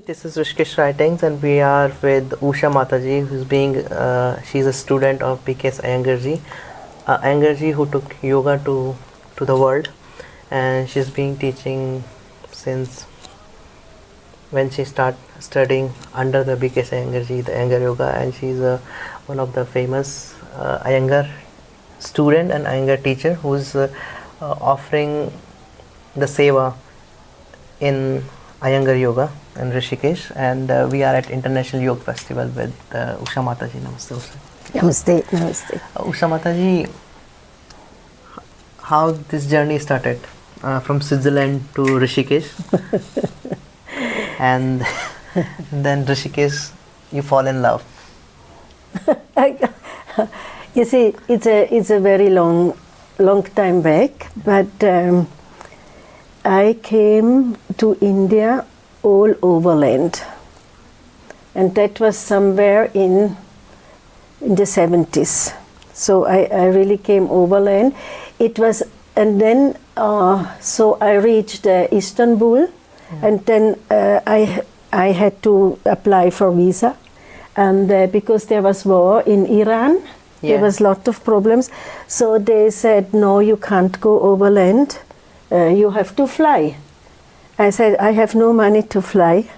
This is Rishikeshwritings, and we are with Usha Mataji, she's a student of B.K.S. Iyengar who took yoga to the world, and she's been teaching since when she started studying under the B.K.S. Iyengar the Iyengar Yoga, and she's one of the famous Iyengar student and Iyengar teacher who's offering the seva in Iyengar Yoga in Rishikesh, and we are at International Yog Festival with Usha Mataji. Namaste, Usha. Namaste, namaste. Usha Mataji, how this journey started from Switzerland to Rishikesh, and then Rishikesh, you fall in love. You see, it's a very long time back, but I came to India all overland, and that was somewhere in the 70s. So I really came overland. It was, and then so I reached Istanbul, and then I had to apply for visa, and because there was war in Iran, there was a lot of problems. So they said, no, you can't go overland. You have to fly. I said, I have no money to fly.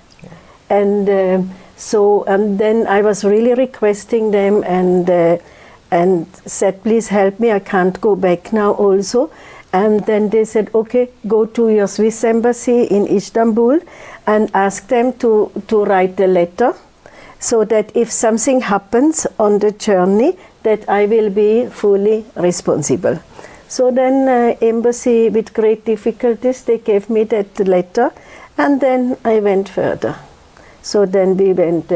And then I was really requesting them and said, please help me, I can't go back now also. And then they said, okay, go to your Swiss embassy in Istanbul and ask them to write a letter so that if something happens on the journey, that I will be fully responsible. So then embassy, with great difficulties, they gave me that letter, and then I went further. So then we went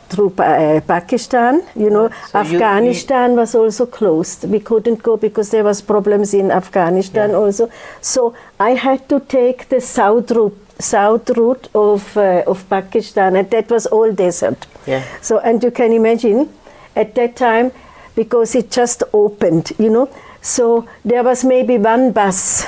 through Pakistan, so Afghanistan was also closed. We couldn't go because there was problems in Afghanistan also. So I had to take the south route of Pakistan, and that was all desert. So, and you can imagine, at that time, because it just opened, so there was maybe one bus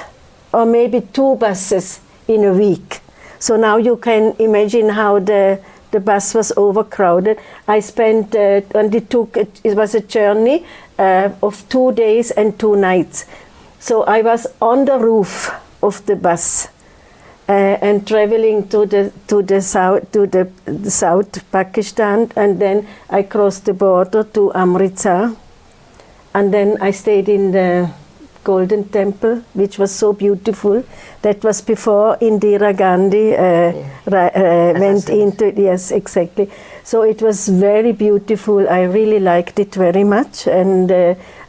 or maybe two buses in a week. So now you can imagine how the bus was overcrowded. I spent, and it was a journey of 2 days and 2 nights. So I was on the roof of the bus and traveling to the south Pakistan, and then I crossed the border to Amritsar. And then I stayed in the Golden Temple, which was so beautiful. That was before Indira Gandhi went into it. Yes, exactly. So it was very beautiful. I really liked it very much. And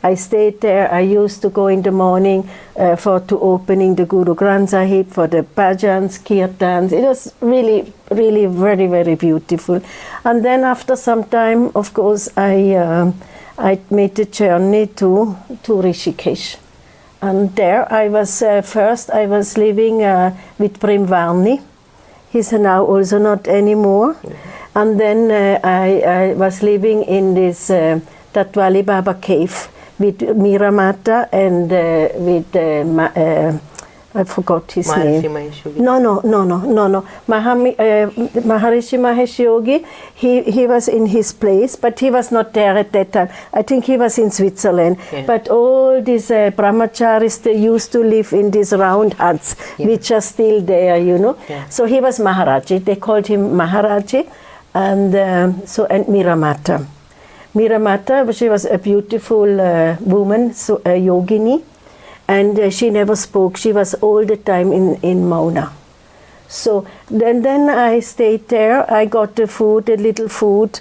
I stayed there. I used to go in the morning to opening the Guru Granth Sahib, for the bhajans, kirtans. It was really, really very, very beautiful. And then after some time, of course, I made a journey to Rishikesh. And there I was, first I was living with Prem Varni. He's now also not anymore. And then I was living in this Tatwali Baba cave with Mira Mata and with I forgot his name. No. Maharishi Mahesh Yogi, he was in his place, but he was not there at that time. I think he was in Switzerland. But all these brahmacharis, they used to live in these round huts, which are still there, So he was Maharaji. They called him Maharaji. And and Mira Mata. Mira Mata, she was a beautiful woman, so a yogini. And she never spoke. She was all the time in Mauna. So then I stayed there. I got the food, a little food.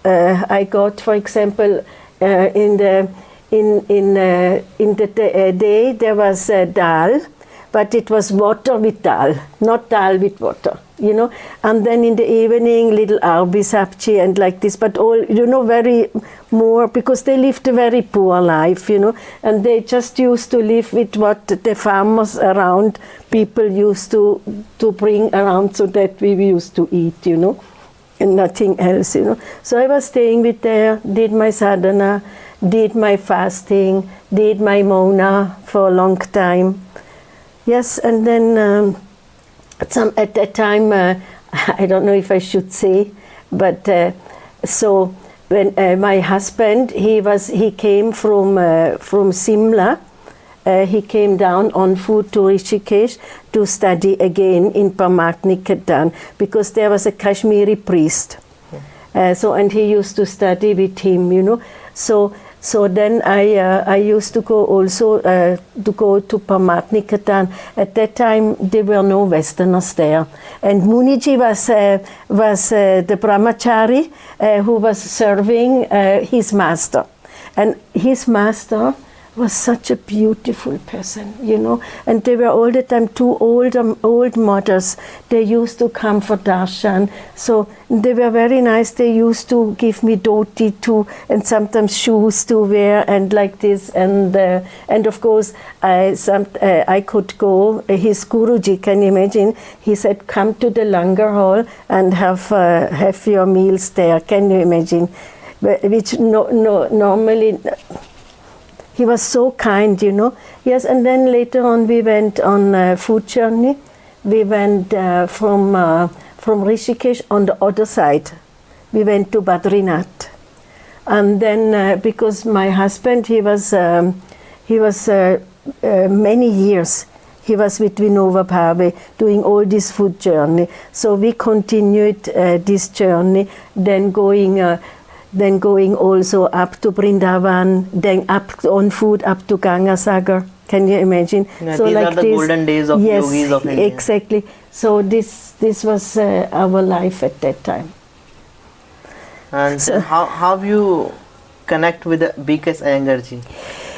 I got, for example, in the day there was dal, but it was water with dal, not dal with water. And then in the evening, little arbi sabji and like this, but all, very more, because they lived a very poor life, and they just used to live with what the farmers around, people used to bring around, so that we used to eat, and nothing else, So I was staying with there, did my sadhana, did my fasting, did my mauna for a long time. Yes, and then at that time I don't know if I should say, but so when my husband, he came from Simla. He came down on foot to Rishikesh to study again in Paramatniketan because there was a Kashmiri priest. And he used to study with him, you know. So then I used to go also to go to Paramatniketan. At that time there were no Westerners there, and Muniji was the brahmachari who was serving his master, and his master was such a beautiful person, you know. And they were all the time two old mothers. They used to come for darshan. So they were very nice. They used to give me dhoti too, and sometimes shoes to wear and like this. And of course, I could go. His Guruji, can you imagine? He said, "Come to the Langar Hall and have your meals there." Can you imagine? Which normally. He was so kind, you know. Yes, and then later on we went on a food journey. We went from Rishikesh on the other side. We went to Badrinath. And then because my husband, he was many years, he was with Vinova Bhave doing all this food journey. So we continued this journey, then going also up to Brindavan, then up on foot up to Gangasagar. Can you imagine? Yeah, so these like are the golden days of yogis of India. Exactly. So this was our life at that time. And so how you connect with the B.K.S. Iyengar ji?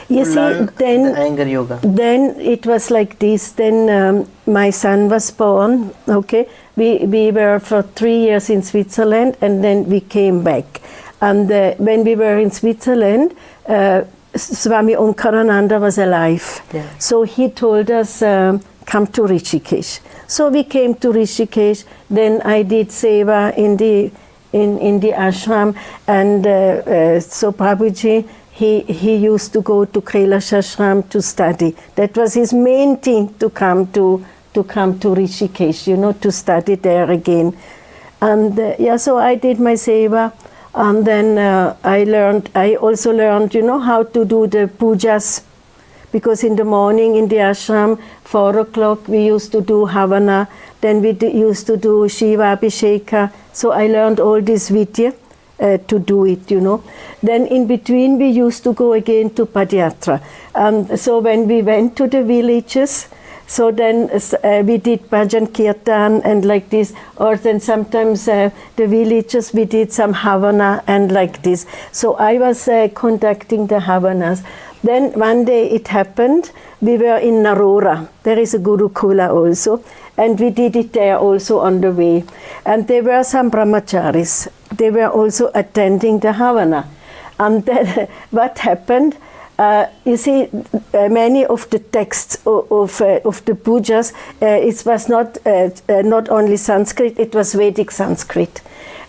You see, then the Iyengar yoga. Then it was like this. Then my son was born. Okay, we were for 3 years in Switzerland, and then we came back. And when we were in Switzerland, Swami Omkarananda was alive. Yeah. So he told us, come to Rishikesh. So we came to Rishikesh. Then I did seva in the ashram. And so Prabhuji, he used to go to Kailash ashram to study. That was his main thing, to come to Rishikesh, you know, to study there again. And so I did my seva. And then I also learned, you know, how to do the pujas. Because in the morning in the ashram, 4 o'clock, we used to do Havana. Then we used to do Shiva Abhisheka. So I learned all this vidya to do it, you know. Then in between, we used to go again to Padayatra. So when we went to the villages, so then we did bhajan kirtan and like this, or then sometimes the villages we did some Havana and like this. So I was conducting the Havanas. Then one day it happened, we were in Narora. There is a Gurukula also, and we did it there also on the way. And there were some brahmacharis. They were also attending the Havana. And then what happened? You see, many of the texts of the pujas, it was not only Sanskrit, it was Vedic Sanskrit.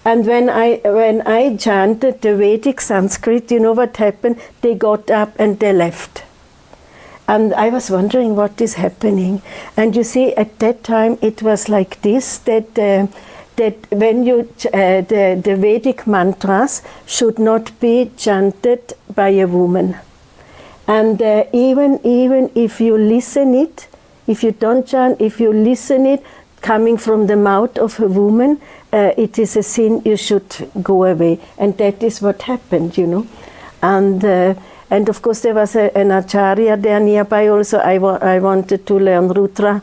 And when I chanted the Vedic Sanskrit, you know what happened? They got up and they left. And I was wondering what is happening. And you see, at that time it was like this, that when you the Vedic mantras should not be chanted by a woman. And even if you listen it, if you don't chant, if you listen it coming from the mouth of a woman, it is a sin, you should go away. And that is what happened, you know. And of course there was an acharya there nearby also. I wanted to learn Rudra,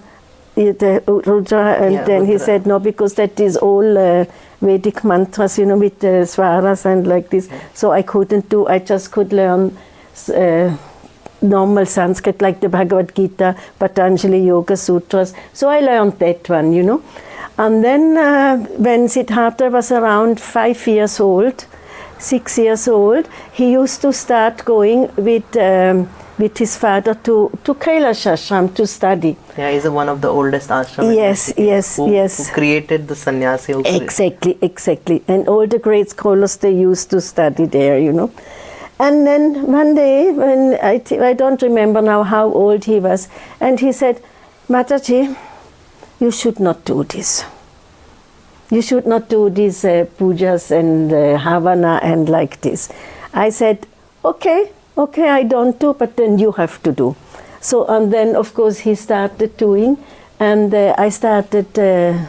and then he said no, because that is all Vedic mantras, you know, with swaras and like this. So I couldn't do, I just could learn normal Sanskrit, like the Bhagavad Gita, Patanjali Yoga Sutras. So I learned that one, you know. And then when Siddhartha was around 5 years old, 6 years old, he used to start going with his father to Kailash ashram to study. Yeah, he's one of the oldest ashrams. Yes. Who created the sannyasi. Exactly. And all the great scholars, they used to study there, you know. And then one day, when I don't remember now how old he was, and he said, Mataji, you should not do this. You should not do these pujas and Havana and like this. I said, okay, I don't do, but then you have to do. So, and then of course he started doing, and I started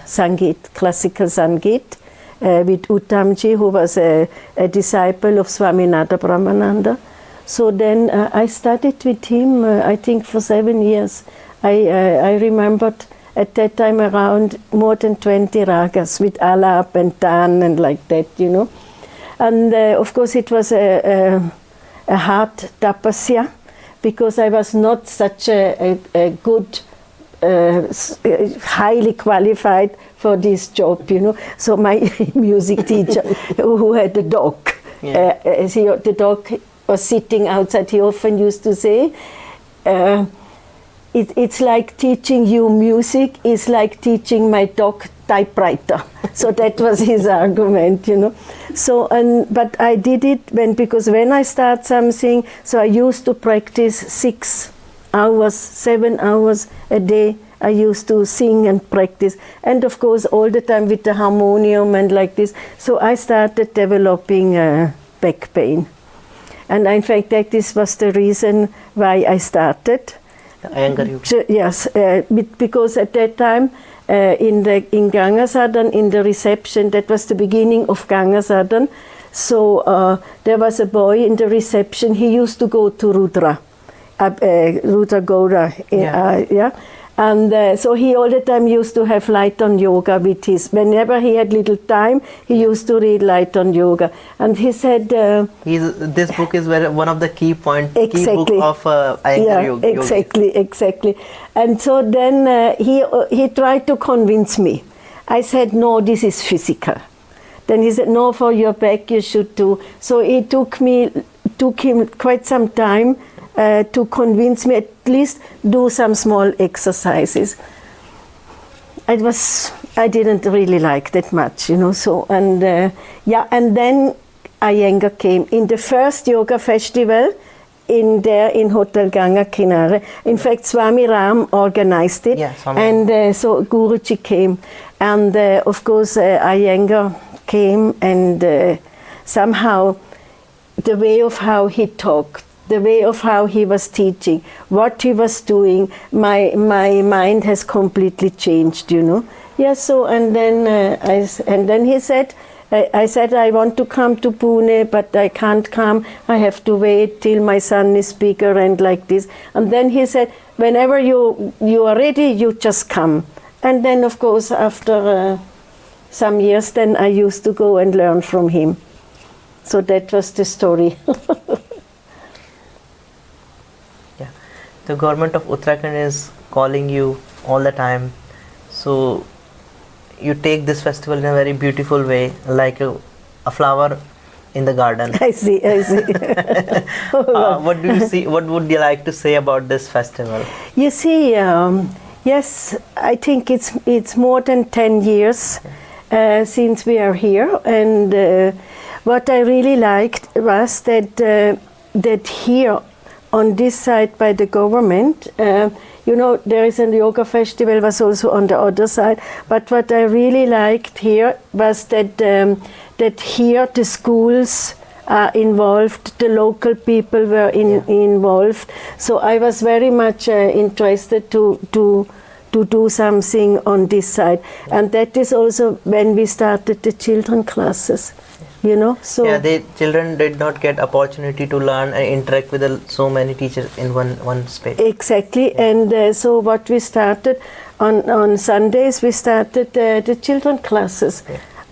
Sangeet, classical Sangeet, with Uttamji, who was a disciple of Swaminatha Brahmananda. So then I studied with him, I think for 7 years. I remembered at that time around more than 20 ragas with alap and tan and like that, you know. And of course it was a hard tapasya, because I was not such a good, highly qualified for this job, you know. So my music teacher, who had a dog, the dog was sitting outside, he often used to say, it's like teaching you music is like teaching my dog typewriter. So that was his argument, you know. So, but I did it because when I start something, so I used to practice 6 hours, 7 hours a day. I used to sing and practice, and of course all the time with the harmonium and like this. So I started developing back pain, and in fact this was the reason why I started. Iyengar Yoga. Yes, because at that time in Gangasadhan, in the reception, that was the beginning of Gangasadhan. So there was a boy in the reception. He used to go to Rudra Gaura, and so he all the time used to have light on yoga with his. Whenever he had little time, he used to read light on yoga. And he said, this book is one of the key points, exactly. key book of Iyengar Yoga. Exactly. And so then he tried to convince me. I said, no, this is physical. Then he said, no, for your back you should do. So it took him quite some time to convince me, at least do some small exercises. I didn't really like that much, you know. So and then Iyengar came in the first yoga festival in Hotel Ganga Kinare. In fact, Swami Ram organized it, and so Guruji came, and of course Iyengar came, and somehow the way of how he talked, the way of how he was teaching, what he was doing, my mind has completely changed, you know. Yeah, so and then he said, I said I want to come to Pune, but I can't come. I have to wait till my son is bigger and like this. And then he said, whenever you are ready, you just come. And then of course after some years, then I used to go and learn from him. So that was the story. The government of Uttarakhand is calling you all the time, so you take this festival in a very beautiful way, like a flower in the garden. I see. What do you see? What would you like to say about this festival? You see, yes, I think it's more than 10 years since we are here, and what I really liked was that here, on this side by the government, you know, there is a yoga festival was also on the other side, but what I really liked here was that here the schools are involved, the local people were involved, so I was very much interested to do something on this side, and that is also when we started the children classes. You know, so children did not get opportunity to learn and interact with so many teachers in one space. Exactly, and so what we started on Sundays, we started the children classes,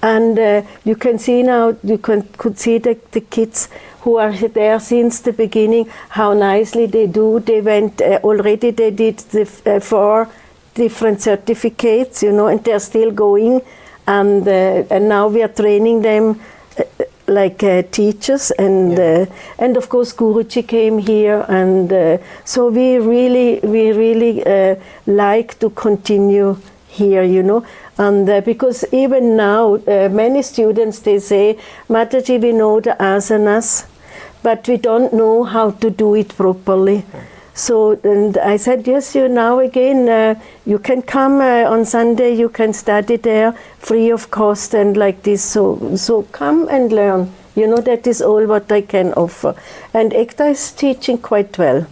and you can see now, could see the kids who are there since the beginning, how nicely they do. They went already. They did the 4 different certificates, you know, and they're still going, and now we are training them. Like teachers, and of course Guruji came here, and so we really like to continue here, you know, and because even now many students, they say, Mataji, we know the asanas, but we don't know how to do it properly. So, and I said, yes, you now again, you can come on Sunday, you can study there free of cost and like this. So come and learn. You know, that is all what I can offer. And Ekta is teaching quite well.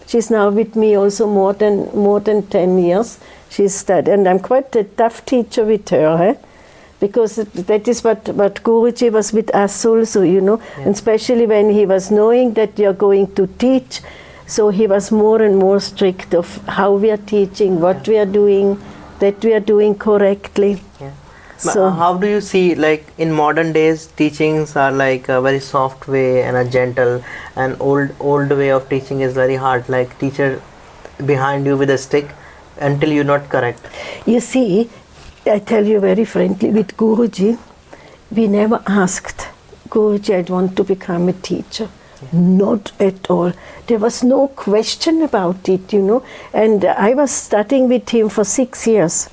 She's now with me also more than 10 years. She's studied, and I'm quite a tough teacher with her, because that is what Guruji was with us also, you know, and especially when he was knowing that you're going to teach, so he was more and more strict of how we are teaching, what we are doing, that we are doing correctly. Yeah. So how do you see, like in modern days, teachings are like a very soft way and a gentle, and old way of teaching is very hard, like teacher behind you with a stick until you're not correct. you see, I tell you very frankly, with Guruji, we never asked Guruji, I'd want to become a teacher. Not at all. There was no question about it, you know. And I was studying with him for 6 years.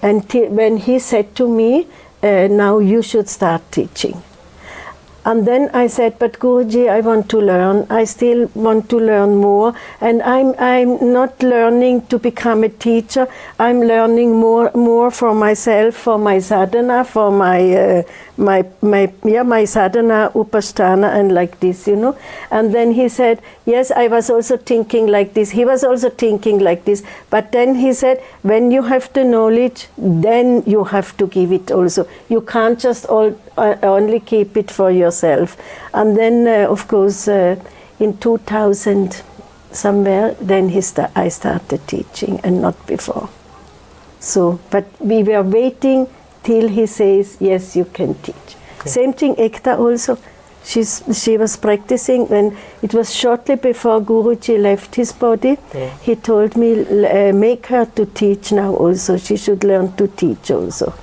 And when he said to me, now you should start teaching. And then I said, but Guruji, I want to learn. I still want to learn more. And I'm not learning to become a teacher. I'm learning more for myself, for my sadhana, for my sadhana, upasthana, and like this, you know. And then he said, yes, I was also thinking like this. He was also thinking like this. But then he said, when you have the knowledge, then you have to give it also. You can't just only keep it for yourself. And then, of course, in 2000 somewhere, then I started teaching, and not before. So, but we were waiting till he says, yes, you can teach. Okay. Same thing, Ekta also. She was practicing when it was shortly before Guruji left his body. Yeah. He told me, make her to teach now also. She should learn to teach also.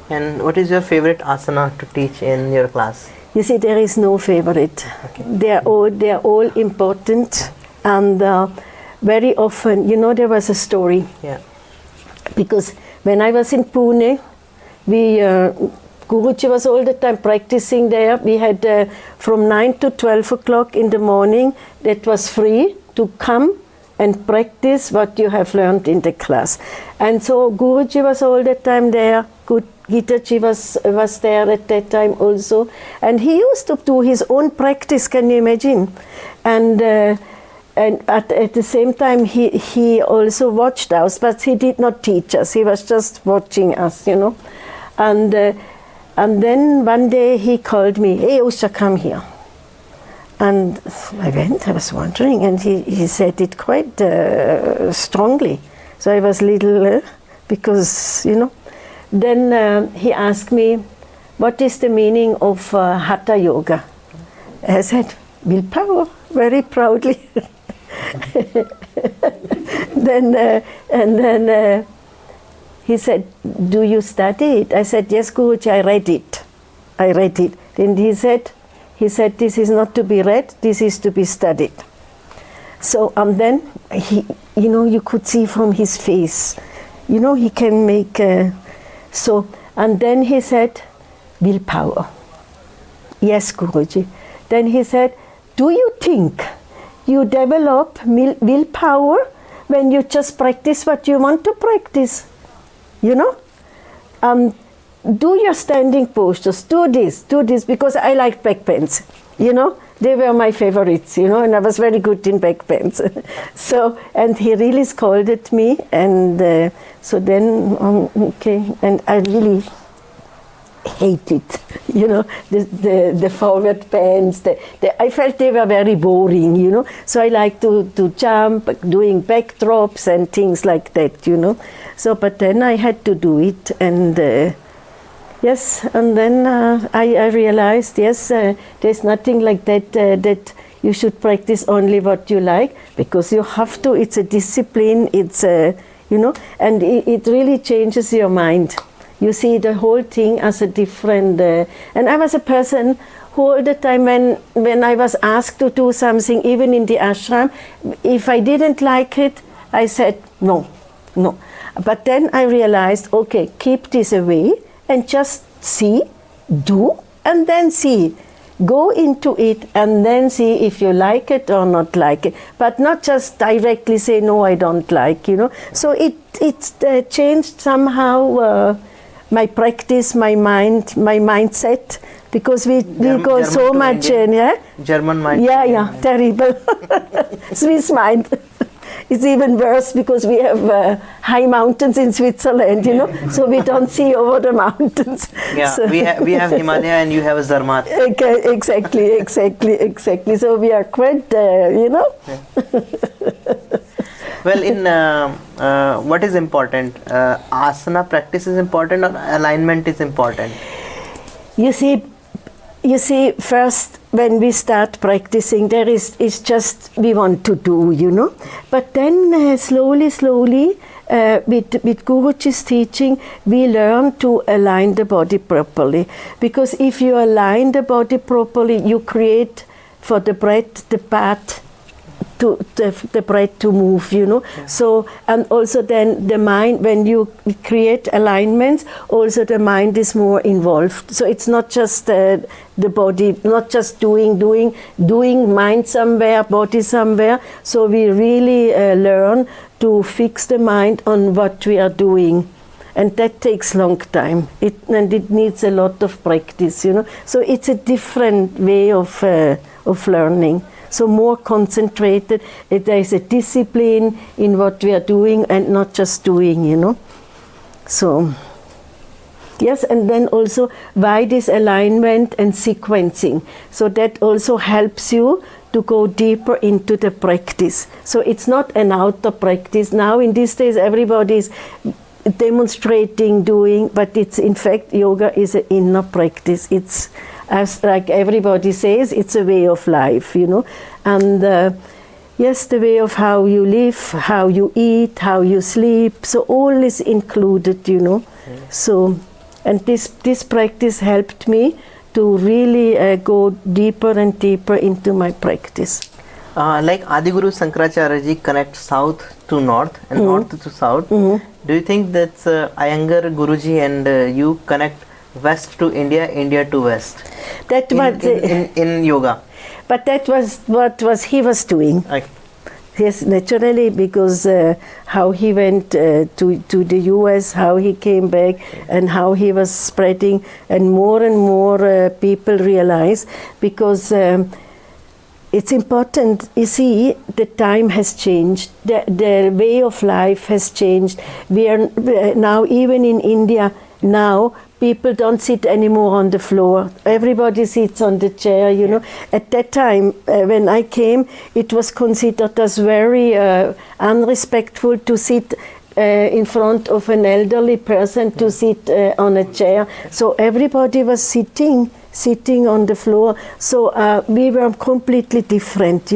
And what is your favorite asana to teach in your class? You see, there is no favorite. Okay. They are all important, and very often, you know, there was a story. Yeah. Because when I was in Pune, Guruji was all the time practicing there. We had from 9 to 12 o'clock in the morning, that was free to come and practice what you have learned in the class. And so Guruji was all the time there. Gitaji was there at that time also. And he used to do his own practice, can you imagine? And at the same time, he also watched us, but he did not teach us. He was just watching us, you know. And then one day he called me, hey Usha, come here. And I went, I was wondering, and he said it quite strongly. So I was little, because, you know. Then he asked me, what is the meaning of Hatha Yoga? I said, willpower, very proudly. Then he said, do you study it? I said, yes, Guruji, I read it. Then he said, this is not to be read, this is to be studied. So then he, you know, you could see from his face, you know, he can make so. And then he said, willpower. Yes, Guruji. Then he said, do you think you develop willpower when you just practice what you want to practice? You know? Do your standing postures, do this, because I like back bends, you know? They were my favorites, you know, and I was very good in back bends. So, and he really scolded me, and so then, okay, and I really hated, you know, the forward bends. I felt they were very boring, you know. So I like to jump, doing backdrops and things like that, you know. So, but then I had to do it, and yes, and then I realized, yes, there's nothing like that, that you should practice only what you like, because you have to, it's a discipline, it's you know, and it really changes your mind. You see the whole thing as a different, and I was a person who all the time when I was asked to do something, even in the ashram, if I didn't like it, I said no. But then I realized, okay, keep this away and just see, do, and then see. go into it and then see if you like it or not like it, but not just directly say no, I don't like, so it's changed somehow my practice, my mindset, because we go so much in German mind. Yeah, terrible. Swiss mind. It's even worse because we have high mountains in Switzerland, so we don't see over the mountains. Yeah, so we have Himalaya and you have a Zermatt. Exactly. So we are quite, Yeah. Well, in what is important? Asana practice is important or alignment is important? You see, first when we start practicing, there is just we want to do, But then slowly, with Guruji's teaching, we learn to align the body properly. Because if you align the body properly, you create for the breath the path to the breath to move, Yeah. So, and also then the mind, when you create alignments, also the mind is more involved. So it's not just the body, not just doing, mind somewhere, body somewhere. So we really learn to fix the mind on what we are doing. And that takes long time. And it needs a lot of practice, So it's a different way of learning. So more concentrated, there is a discipline in what we are doing and not just doing, So, yes, and then also why this alignment and sequencing. So that also helps you to go deeper into the practice. So it's not an outer practice. Now in these days everybody is demonstrating, doing, but it's in fact yoga is an inner practice. It's, as like everybody says, it's a way of life, and yes, the way of how you live, how you eat, how you sleep, so all is included, So, and this practice helped me to really go deeper and deeper into my practice. Like Adiguru Shankaracharya ji connects south to north and north to south. Do you think that's Iyengar Guruji and you connect west to India, India to west? That was in yoga. But that was what he was doing. Okay. Yes, naturally, because how he went to the US, how he came back, and how he was spreading, and more people realize, because it's important. You see, the time has changed. The way of life has changed. We are now, even in India, now people don't sit anymore on the floor. Everybody sits on the chair, At that time, when I came, it was considered as very unrespectful to sit in front of an elderly person, to sit on a chair. So everybody was sitting on the floor. So we were completely different,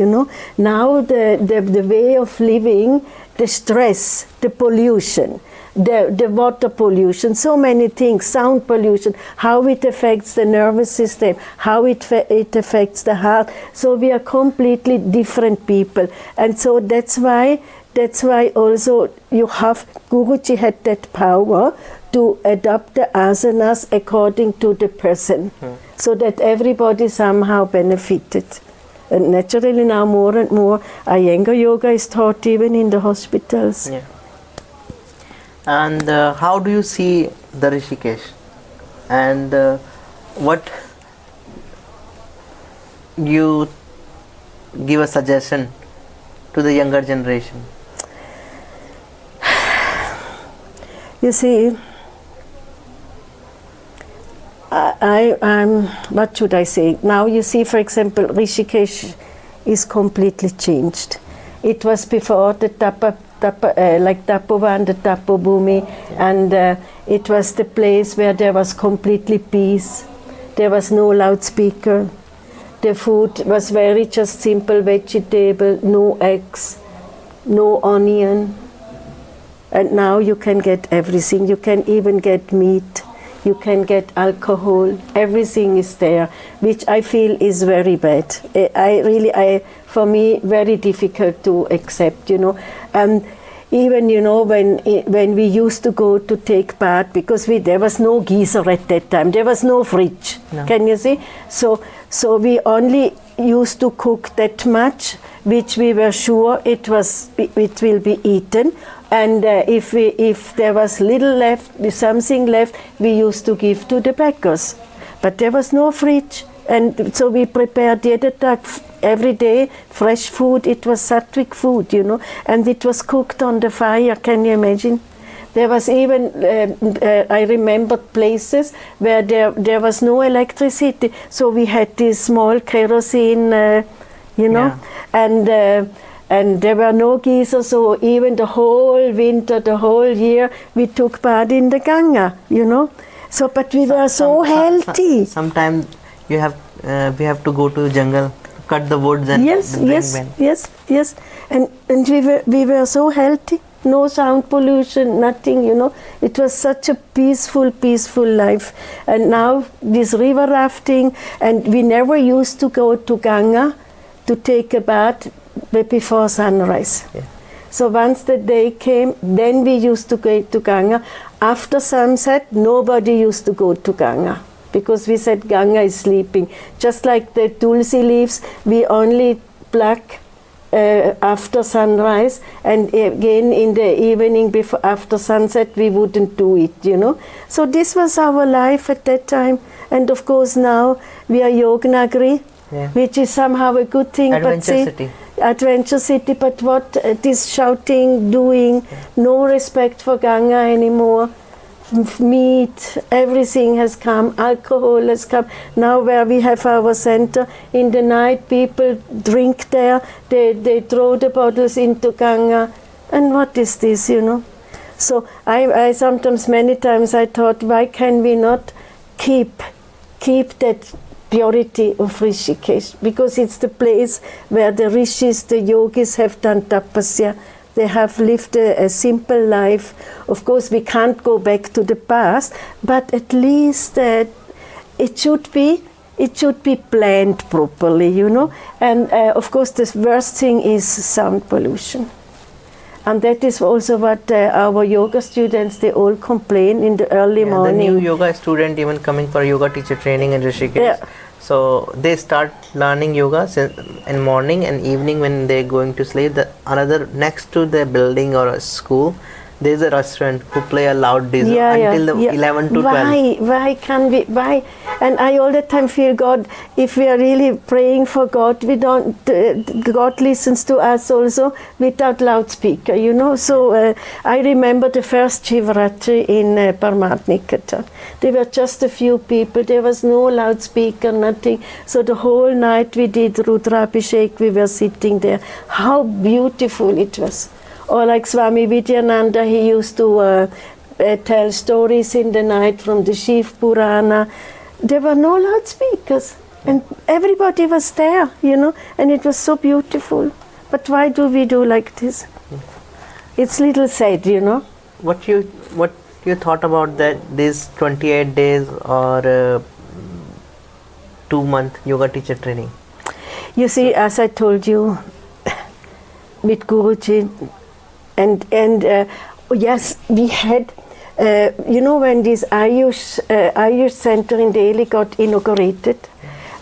Now the way of living, the stress, the pollution, the water pollution, so many things, sound pollution, how it affects the nervous system, how it affects the heart. So we are completely different people. And so that's why also Guruji had that power to adapt the asanas according to the person, so that everybody somehow benefited. And naturally now more and more Iyengar yoga is taught even in the hospitals. Yeah. And how do you see the Rishikesh? And what you give a suggestion to the younger generation? You see, I'm what should I say? Now you see, for example, Rishikesh is completely changed. It was before the like Tapovan, the Tapobhumi, and it was the place where there was completely peace. There was no loudspeaker. The food was very just simple vegetable, no eggs, no onion. And now you can get everything. You can even get meat. You can get alcohol. Everything is there, which I feel is very bad. For me, very difficult to accept, And even when we used to go to take bath, because there was no geyser at that time, there was no fridge. No. Can you see? So we only used to cook that much which we were sure it will be eaten, and if there was little left, something left, we used to give to the beggars. But there was no fridge, and so we prepared every day fresh food. It was sattvic food, and it was cooked on the fire. Can you imagine? There was even, I remember places where there was no electricity, so we had this small kerosene, Yeah. and there were no geysers, so even the whole winter, the whole year, we took part in the Ganga, So, but we were so healthy. Sometimes we have to go to the jungle, cut the woods and Yes, bring yes, them. yes, and we were so healthy. No sound pollution, nothing, It was such a peaceful life. And now this river rafting, and we never used to go to Ganga to take a bath before sunrise. Yeah. So once the day came, then we used to go to Ganga. After sunset, nobody used to go to Ganga, because we said Ganga is sleeping. Just like the tulsi leaves, we only pluck after sunrise, and again in the evening after sunset we wouldn't do it, So this was our life at that time, and of course now we are Yognagari, Yeah. which is somehow a good thing. Adventure city. Adventure city, but what this shouting, doing, no respect for Ganga anymore. Meat, everything has come, alcohol has come. Now where we have our center, in the night people drink there, they throw the bottles into Ganga, and what is this, So I sometimes, many times I thought, why can we not keep that purity of Rishikesh? Because it's the place where the rishis, the yogis have done tapasya. They have lived a simple life. Of course, we can't go back to the past, but at least it should be planned properly, And of course, the worst thing is sound pollution. And that is also what our yoga students, they all complain in the early morning. The new yoga student even coming for yoga teacher training in Rishikesh. Yeah. So they start learning yoga in morning and evening when they're going to sleep. Another next to the building or a school, there's a restaurant who play a loud DJ until 11 to 12. Why can we? Why? And I all the time feel, God, if we are really praying for God, we don't. God listens to us also without loudspeaker, So I remember the first Shivratri in Paramatnikata. There were just a few people. There was no loudspeaker, nothing. So the whole night we did Rudrabhishek. We were sitting there. How beautiful it was. Or like Swami Vidyananda, he used to tell stories in the night from the Shiv Purana. There were no loudspeakers, and everybody was there, and it was so beautiful. But why do we do like this? It's little sad, What you thought about that? These 28 days or 2-month yoga teacher training? You see, as I told you, with Guruji. And yes, we had, when this Ayush Center in Delhi got inaugurated,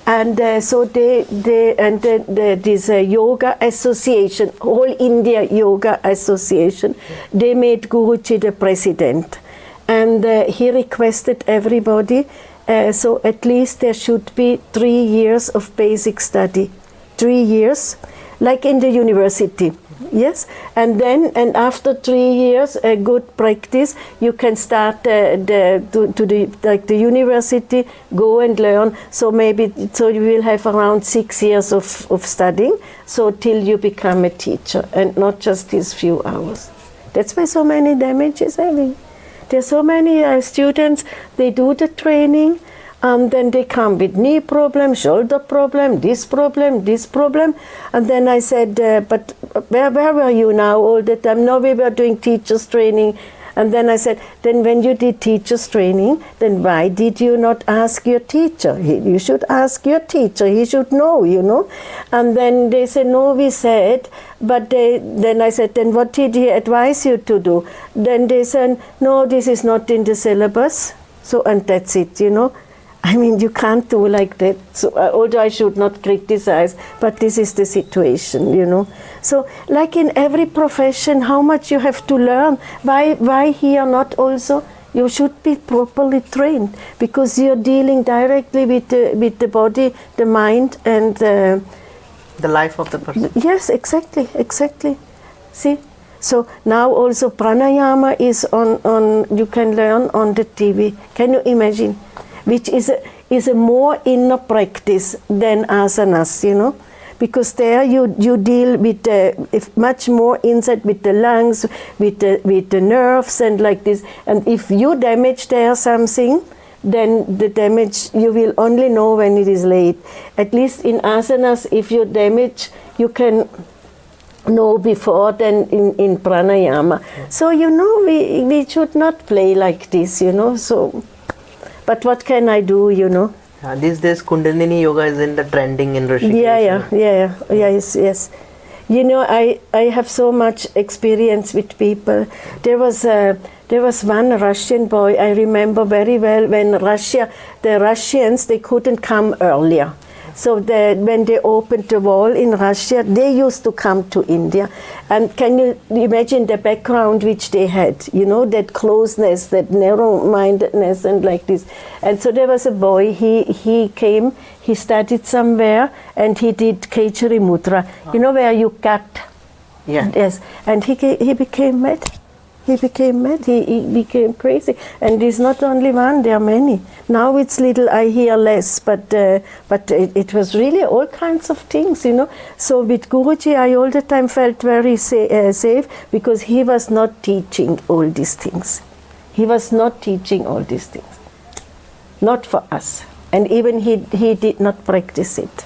and so this Yoga Association, All India Yoga Association, they made Guruji the president, and he requested everybody, so at least there should be 3 years of basic study, 3 years, like in the university. Yes, and after 3 years, a good practice, you can start the university, go and learn. So you will have around 6 years of studying. So till you become a teacher, and not just these few hours. That's why so many damages having. There's so many students. They do the training. Then they come with knee problem, shoulder problem, this problem. And then I said, but where were you now all the time? No, we were doing teachers training. And then I said, then when you did teacher's training, then why did you not ask your teacher? You should ask your teacher, he should know, you know. And then they said, no, we said, but then I said, then what did he advise you to do? Then they said, no, this is not in the syllabus. So, and that's it, you know. I mean, you can't do like that. So, although I should not criticize, but this is the situation, you know. So, like in every profession, how much you have to learn. Why here not also? You should be properly trained because you're dealing directly with the body, the mind, and the life of the person. Yes, exactly. See. So now also pranayama is on you can learn on the TV. Can you imagine? Which is a more inner practice than asanas, you know, because there you deal with much more inside with the lungs, with the nerves and like this. And if you damage there something, then the damage you will only know when it is late. At least in asanas, if you damage, you can know before than in pranayama. So you know we should not play like this, you know. So. But what can I do, you know? These days, Kundalini Yoga is in the trending in Rishikesh. Yes. You know, I have so much experience with people. There was one Russian boy, I remember very well, when the Russians, they couldn't come earlier. So when they opened the wall in Russia, they used to come to India. And can you imagine the background which they had? You know, that closeness, that narrow-mindedness and like this. And so there was a boy, he came, he studied somewhere, and he did Kechari Mudra. You know, where you cut? Yeah. Yes. And he became mad. He became crazy. And it's not only one, there are many. Now it's little, I hear less, but it was really all kinds of things, you know. So with Guruji, I all the time felt very safe because he was not teaching all these things. He was not teaching all these things. Not for us. And even he did not practice it.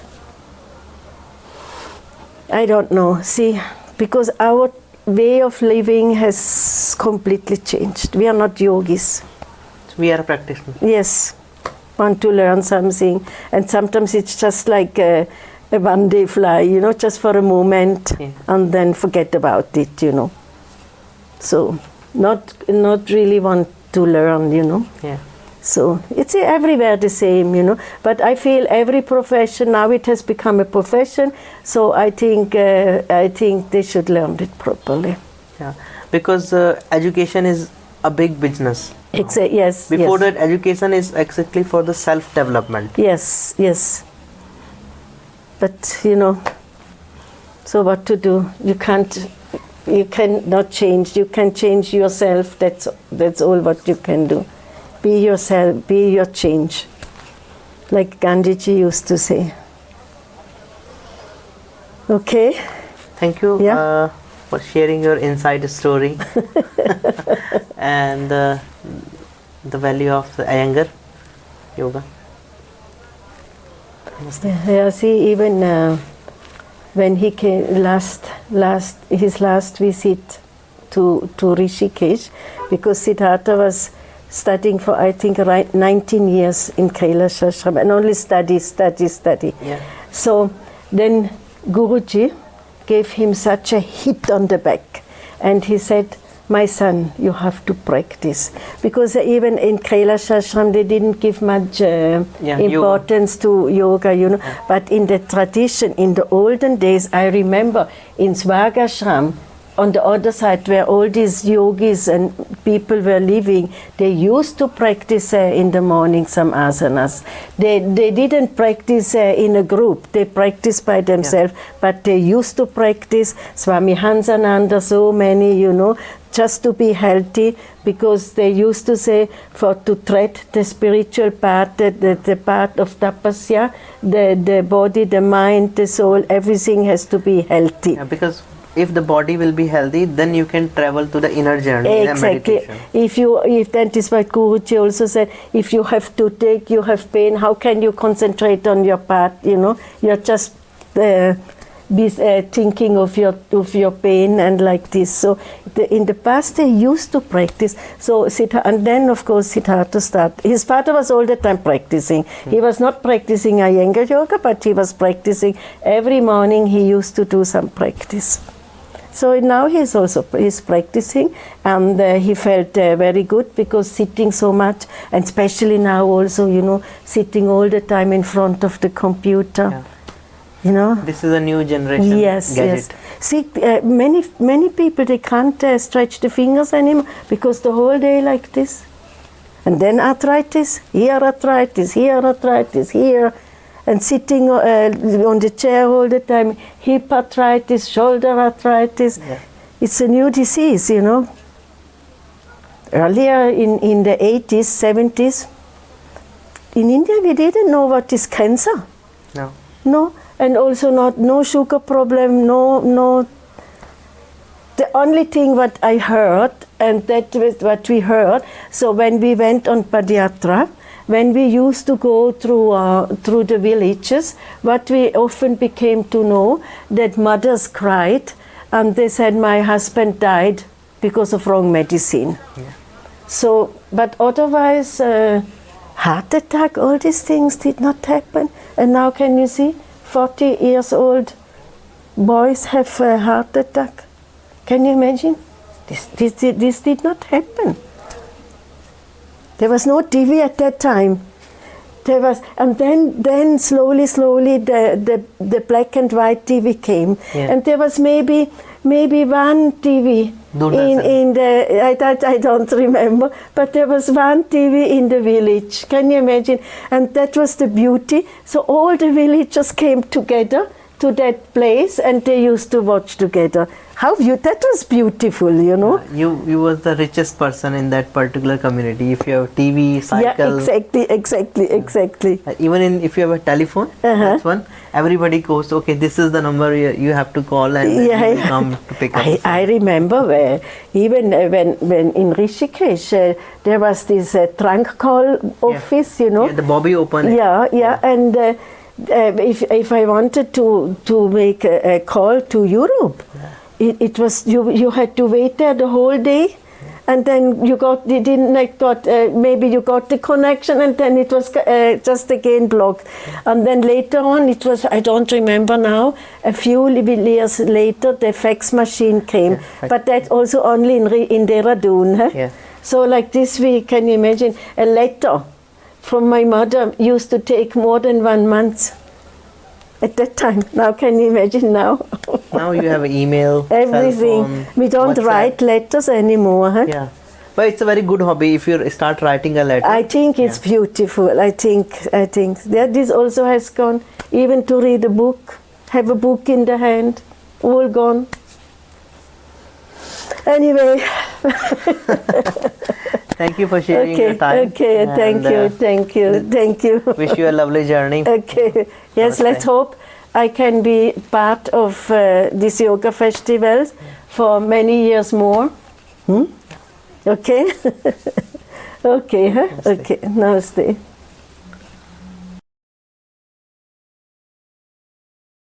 I don't know. See, because our way of living has completely changed. We are not yogis. We are practitioners. Yes, want to learn something, and sometimes it's just like a one-day fly, you know, just for a moment, and then forget about it, you know. So, not really want to learn, you know. Yeah. So it's everywhere the same, you know. But I feel every profession now it has become a profession. So I think they should learn it properly. Yeah, because education is a big business. Yes. Before that, education is exactly for the self-development. Yes. But you know, so what to do? You cannot change. You can change yourself. That's all what you can do. Be yourself, be your change, like Gandhiji used to say. Okay? Thank you for sharing your inside story and the value of the Iyengar yoga. Yeah, see, even when he came his last visit to Rishikesh, because Siddhartha was studying for, I think, 19 years in Kailash Ashram, and only study. Yeah. So then Guruji gave him such a hit on the back, and he said, my son, you have to practice. Because even in Kailash Ashram, they didn't give much importance to yoga, you know. Yeah. But in the tradition, in the olden days, I remember in Swagashram, on the other side where all these yogis and people were living, they used to practice in the morning some asanas. They didn't practice in a group, they practiced by themselves, but they used to practice. Swami Hansananda, so many, you know, just to be healthy, because they used to say to tread the spiritual path, the path of tapasya, the body, the mind, the soul, everything has to be healthy. Yeah, because if the body will be healthy, then you can travel to the inner journey. Exactly. If that is what Guruji also said, if you have toothache, you have pain, how can you concentrate on your path? You know, you're just be thinking of your pain and like this. So in the past they used to practice. So and then of course Siddhartha started. His father was all the time practicing. He was not practicing Iyengar yoga, but he was practicing every morning. He used to do some practice. So now he's practicing, and he felt very good, because sitting so much, and especially now also, sitting all the time in front of the computer. Yeah. This is a new generation gadget. Yes. See, many people, they can't stretch the fingers anymore, because the whole day like this. And then arthritis, here, and sitting on the chair all the time, hip arthritis, shoulder arthritis. Yeah. It's a new disease, Earlier in the 80s, 70s, in India we didn't know what is cancer. No, and also no sugar problem, no. The only thing what I heard, and that was what we heard, so when we went on Padyatra, when we used to go through the villages, what we often became to know, that mothers cried, and they said, my husband died because of wrong medicine. Yeah. So, but otherwise, heart attack, all these things did not happen. And now can you see, 40 years old boys have a heart attack. Can you imagine? This did not happen. There was no TV at that time. And then slowly the black and white TV came, and there was maybe one TV in the I don't remember, but there was one TV in the village. Can you imagine? And that was the beauty. So all the villagers came together to that place, and they used to watch together. That was beautiful, You was the richest person in that particular community. If you have TV, cycle. Yeah, exactly. Even if you have a telephone, that's one. Everybody goes, okay, this is the number you have to call, and you come to pick up. I remember when in Rishikesh there was this trunk call office, Yeah, the Bobby open. Yeah, and if I wanted to make a call to Europe. It was you had to wait there the whole day, and then maybe you got the connection, and then it was just again blocked, and then later on it was, I don't remember now, a few years later the fax machine came, but that also only in Dehradun. Yeah. So like this, can you imagine, a letter from my mother used to take more than 1 month. At that time. Now can you imagine now? Now you have email, everything. Phone, we don't WhatsApp. write letters anymore. Yeah, but it's a very good hobby if you start writing a letter. I think it's beautiful. I think this also has gone. Even to read a book, have a book in the hand, all gone. Anyway. Thank you for sharing your time. Okay, thank you. Wish you a lovely journey. Okay, yes, Namaste. Let's hope I can be part of this yoga festival for many years more. Okay? Okay, huh? Namaste. Okay, namaste.